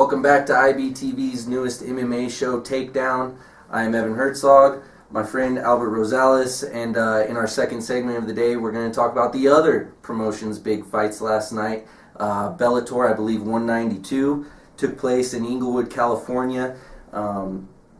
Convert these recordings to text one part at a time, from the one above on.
Welcome back to IBTV's newest MMA show, TakeDown. I'm Evan Hertzog, my friend Albert Rosales, and in our second segment of the day, we're going to talk about the other promotion's big fights last night. Bellator, I believe 192, took place in Inglewood, California.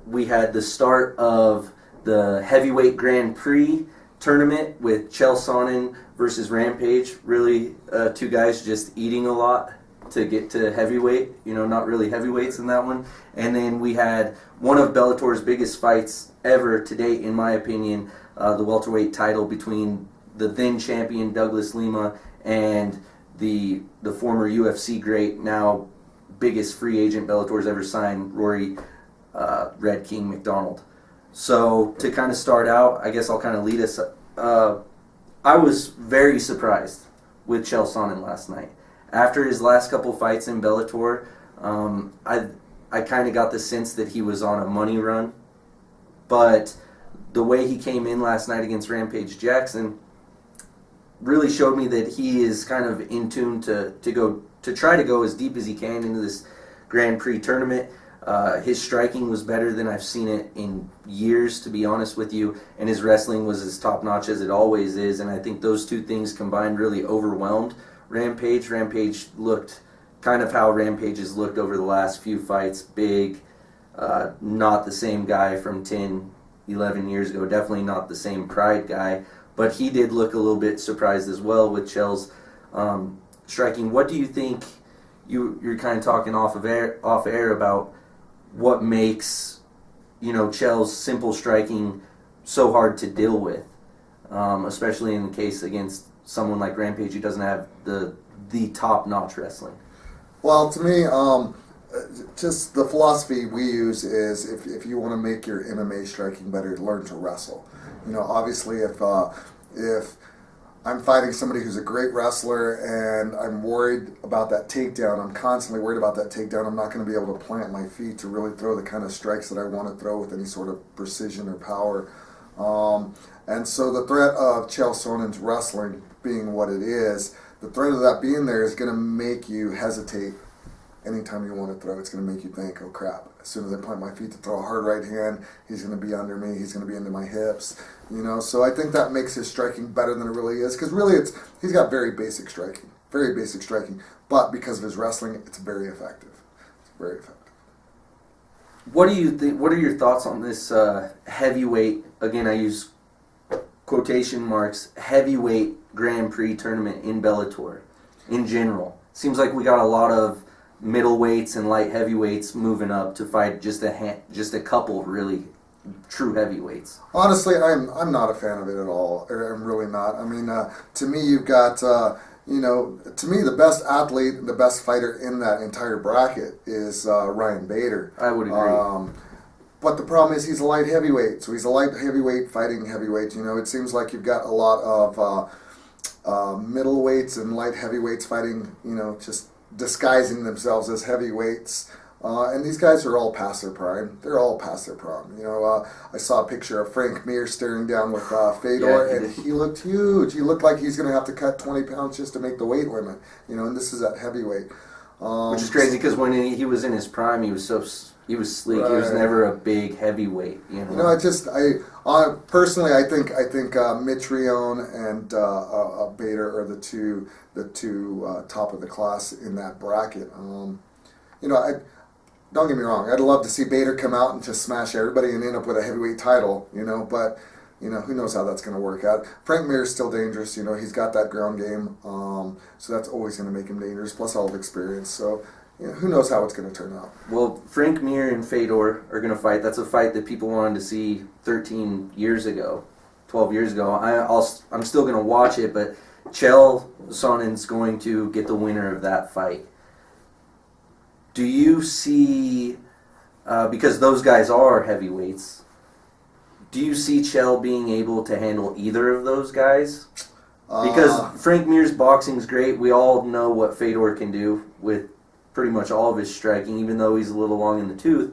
We had the start of the heavyweight Grand Prix tournament with Chael Sonnen versus Rampage. Really, two guys just eating a lot to get to heavyweight, not really heavyweights in that one. And then we had one of Bellator's biggest fights ever to date, in my opinion, the welterweight title between the then champion Douglas Lima and the former UFC great, now biggest free agent Bellator's ever signed, Rory Red King McDonald. So to kind of start out, I guess I'll kind of lead us. I was very surprised with Chael Sonnen last night. After his last couple fights in Bellator, I kind of got the sense that he was on a money run. But the way he came in last night against Rampage Jackson really showed me that he is kind of in tune to try to go as deep as he can into this Grand Prix tournament. His striking was better than I've seen it in years, to be honest with you, and his wrestling was as top-notch as it always is, and I think those two things combined really overwhelmed Rampage. Rampage looked kind of how Rampage has looked over the last few fights, big, not the same guy from 10, 11 years ago, definitely not the same Pride guy, but he did look a little bit surprised as well with Chael's striking. What do you think, you're kind of talking off air about what makes, Chael's simple striking so hard to deal with, especially in the case against someone like Rampage who doesn't have the top-notch wrestling? Well, to me, just the philosophy we use is if you want to make your MMA striking better, learn to wrestle. Obviously, if I'm fighting somebody who's a great wrestler and I'm worried about that takedown, I'm constantly worried about that takedown, I'm not going to be able to plant my feet to really throw the kind of strikes that I want to throw with any sort of precision or power. And so the threat of Chael Sonnen's wrestling being what it is, the threat of that being there is going to make you hesitate anytime you want to throw. It's going to make you think, oh crap, as soon as I plant my feet to throw a hard right hand, he's going to be under me, he's going to be into my hips. So I think that makes his striking better than it really is, because really he's got very basic striking, but because of his wrestling, it's very effective. It's very effective. What do you think? What are your thoughts on this heavyweight? Again, I use quotation marks, heavyweight Grand Prix tournament in Bellator in general. Seems like we got a lot of middleweights and light heavyweights moving up to fight just a couple really true heavyweights. Honestly, I'm not a fan of it at all. I'm really not. I mean, to me, you've got to me, the best athlete, the best fighter in that entire bracket is Ryan Bader. I would agree. But the problem is he's a light heavyweight, so he's a light heavyweight fighting heavyweight. It seems like you've got a lot of middleweights and light heavyweights fighting, just disguising themselves as heavyweights. And these guys are all past their prime. They're all past their prime. I saw a picture of Frank Mir staring down with Fedor, and he looked huge. He looked like he's going to have to cut 20 pounds just to make the weight limit. And this is at heavyweight. Which is crazy because when he was in his prime, he was sleek. Right. He was never a big heavyweight. I personally, I think Mitrione and Bader are the two top of the class in that bracket. Don't get me wrong. I'd love to see Bader come out and just smash everybody and end up with a heavyweight title. But who knows how that's going to work out. Frank Mir is still dangerous. He's got that ground game, so that's always going to make him dangerous. Plus all the experience. So. Who knows how it's going to turn out. Well, Frank Mir and Fedor are going to fight. That's a fight that people wanted to see 13 years ago, 12 years ago. I'm still going to watch it, but Chael Sonnen's going to get the winner of that fight. Do you see, because those guys are heavyweights, do you see Chael being able to handle either of those guys? Because Frank Mir's boxing's great. We all know what Fedor can do with pretty much all of his striking, even though he's a little long in the tooth.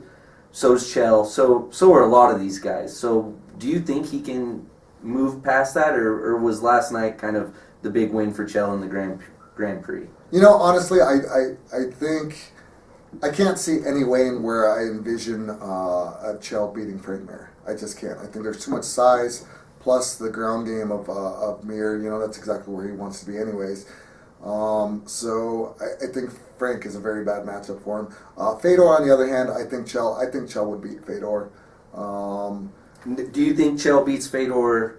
So's Chael. So are a lot of these guys. So do you think he can move past that, or was last night kind of the big win for Chael in the Grand Prix? Honestly, I think I can't see any way in where I envision Chael beating Frank Mir. I just can't. I think there's too much size, plus the ground game of Mir. That's exactly where he wants to be anyways. So I think Frank is a very bad matchup for him. Fedor, on the other hand, I think Chael would beat Fedor. Do you think Chael beats Fedor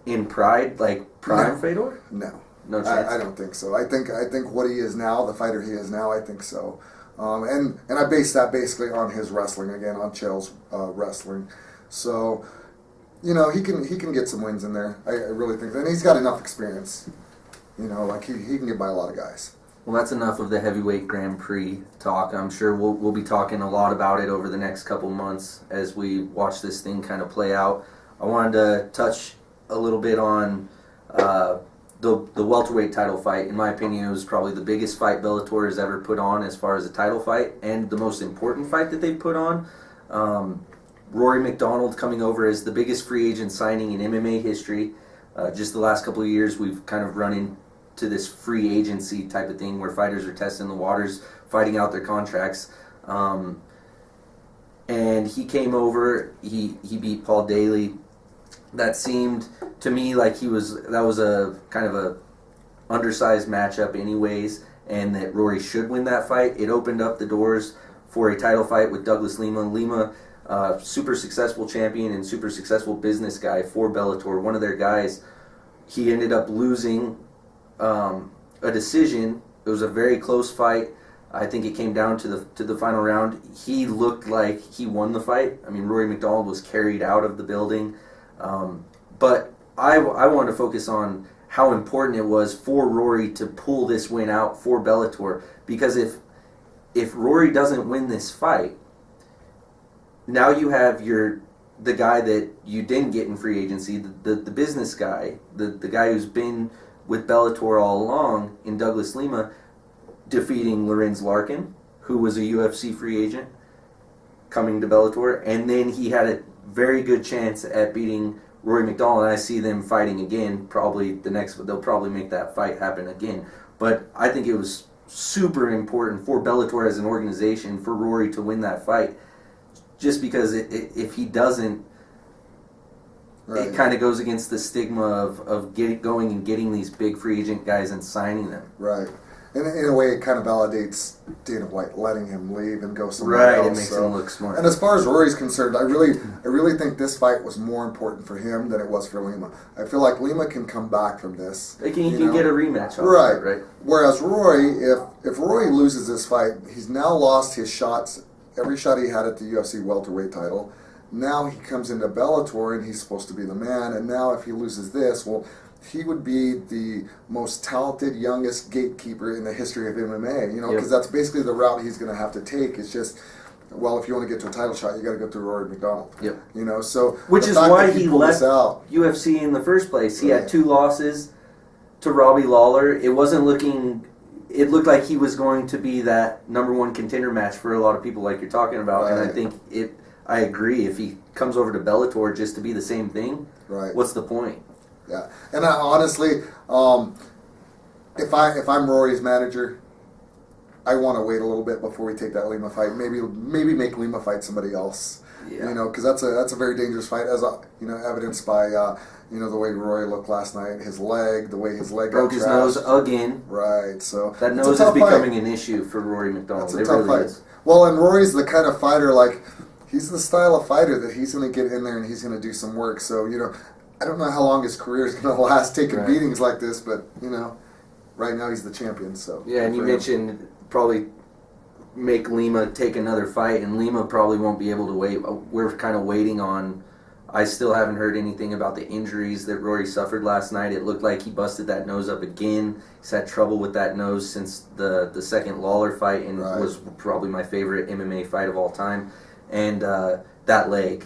in pride, like prime Fedor? No. No chance. I don't think so. I think what he is now, the fighter he is now, I think so. And I base that basically on his wrestling again, on Chael's wrestling. So, he can get some wins in there. I really think, and he's got enough experience. Like he can get by a lot of guys. Well, that's enough of the heavyweight Grand Prix talk. I'm sure we'll be talking a lot about it over the next couple months as we watch this thing kind of play out. I wanted to touch a little bit on the welterweight title fight. In my opinion, it was probably the biggest fight Bellator has ever put on as far as a title fight, and the most important fight that they've put on. Rory McDonald coming over as the biggest free agent signing in MMA history. Just the last couple of years, we've kind of run into this free agency type of thing where fighters are testing the waters, fighting out their contracts. And he came over, he beat Paul Daly. That seemed to me like that was a kind of a undersized matchup anyways, and that Rory should win that fight. It opened up the doors for a title fight with Douglas Lima. Lima, super successful champion and super successful business guy for Bellator. One of their guys, he ended up losing a decision. It was a very close fight. I think it came down to the final round. He looked like he won the fight. I mean, Rory McDonald was carried out of the building. But I wanted to focus on how important it was for Rory to pull this win out for Bellator, because if Rory doesn't win this fight, now you have the guy that you didn't get in free agency, the business guy, the guy who's been with Bellator all along in Douglas Lima, defeating Lorenz Larkin, who was a UFC free agent, coming to Bellator, and then he had a very good chance at beating Rory McDonald. And I see them fighting again. They'll probably make that fight happen again. But I think it was super important for Bellator as an organization for Rory to win that fight, just because if he doesn't, right, it kind of goes against the stigma of going and getting these big free agent guys and signing them. Right. And in a way, it kind of validates Dana White letting him leave and go somewhere else. Right, it makes him look smart. And as far as Rory's concerned, I really think this fight was more important for him than it was for Lima. I feel like Lima can come back from this. He can get a rematch on right. That, right? Whereas Rory, if Rory loses this fight, he's now lost his shots, every shot he had at the UFC welterweight title. Now he comes into Bellator and he's supposed to be the man. And now if he loses this, well, he would be the most talented, youngest gatekeeper in the history of MMA, because that's basically the route he's going to have to take. It's just, well, if you want to get to a title shot, you got to go through Rory McDonald. Yep. So which is why he left UFC in the first place. He had 2 losses to Robbie Lawler. It looked like he was going to be that #1 contender match for a lot of people, like you're talking about. Right. And I think I agree. If he comes over to Bellator just to be the same thing, right, what's the point? Yeah, and honestly, if I'm Rory's manager, I want to wait a little bit before we take that Lima fight. Maybe make Lima fight somebody else. Yeah. Because that's a very dangerous fight, as evidenced by the way Rory looked last night. The way his leg broke his nose again. Right. So that nose is becoming an issue for Rory McDonald. It's a tough fight. Well, and Rory's the kind of fighter, he's the style of fighter that he's going to get in there and he's going to do some work. So I don't know how long his career is going to last taking beatings like this, but, right now he's the champion. So yeah, and you mentioned probably make Lima take another fight, and Lima probably won't be able to wait. We're kind of waiting on. I still haven't heard anything about the injuries that Rory suffered last night. It looked like he busted that nose up again. He's had trouble with that nose since the second Lawler fight, and was probably my favorite MMA fight of all time. And that leg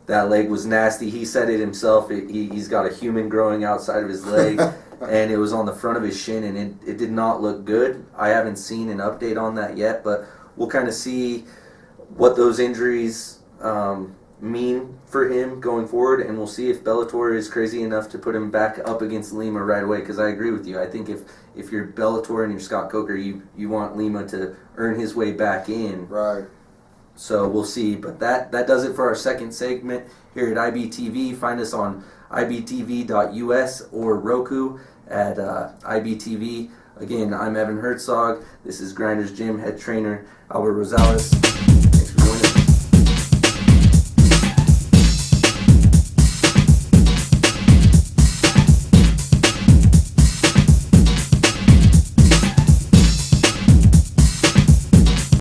was nasty. He said it himself. He's got a human growing outside of his leg, and it was on the front of his shin, and it did not look good. I haven't seen an update on that yet, but we'll kind of see what those injuries mean for him going forward, and we'll see if Bellator is crazy enough to put him back up against Lima right away, because I agree with you. I think if you're Bellator and you're Scott Coker, you want Lima to earn his way back in. Right. So we'll see. But that does it for our second segment here at IBTV. Find us on ibtv.us or Roku at IBTV. Again, I'm Evan Hertzog. This is Grinders Gym head trainer Albert Rosales.